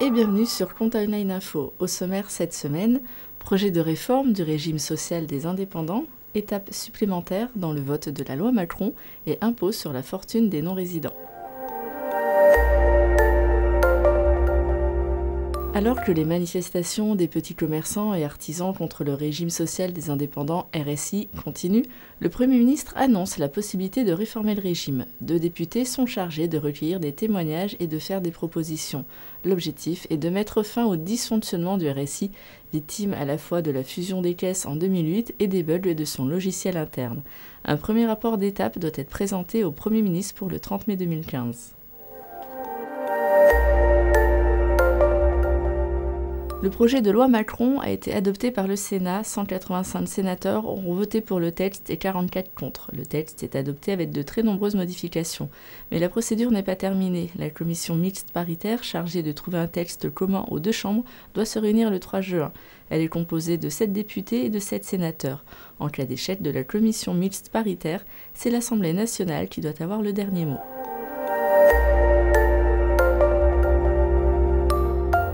et bienvenue sur Compta Online Info. Au sommaire cette semaine, projet de réforme du régime social des indépendants, étape supplémentaire dans le vote de la loi Macron et impôt sur la fortune des non-résidents. Alors que les manifestations des petits commerçants et artisans contre le régime social des indépendants RSI continuent, le Premier ministre annonce la possibilité de réformer le régime. 2 députés sont chargés de recueillir des témoignages et de faire des propositions. L'objectif est de mettre fin au dysfonctionnement du RSI, victime à la fois de la fusion des caisses en 2008 et des bugs de son logiciel interne. Un premier rapport d'étape doit être présenté au Premier ministre pour le 30 mai 2015. Le projet de loi Macron a été adopté par le Sénat. 185 sénateurs ont voté pour le texte et 44 contre. Le texte est adopté avec de très nombreuses modifications. Mais la procédure n'est pas terminée. La commission mixte paritaire, chargée de trouver un texte commun aux 2 chambres, doit se réunir le 3 juin. Elle est composée de 7 députés et de 7 sénateurs. En cas d'échec de la commission mixte paritaire, c'est l'Assemblée nationale qui doit avoir le dernier mot.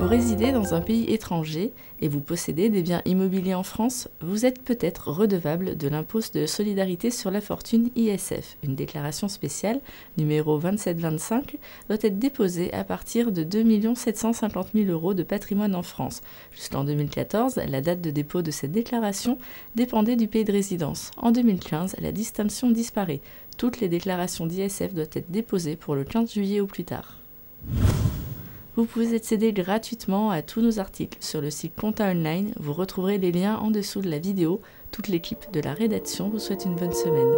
Vous résidez dans un pays étranger et vous possédez des biens immobiliers en France, vous êtes peut-être redevable de l'impôt de solidarité sur la fortune ISF. Une déclaration spéciale, numéro 2725, doit être déposée à partir de 2 750 000 € de patrimoine en France. Jusqu'en 2014, la date de dépôt de cette déclaration dépendait du pays de résidence. En 2015, la distinction disparaît. Toutes les déclarations d'ISF doivent être déposées pour le 15 juillet au plus tard. Vous pouvez accéder gratuitement à tous nos articles sur le site Compta Online. Vous retrouverez les liens en dessous de la vidéo. Toute l'équipe de la rédaction vous souhaite une bonne semaine.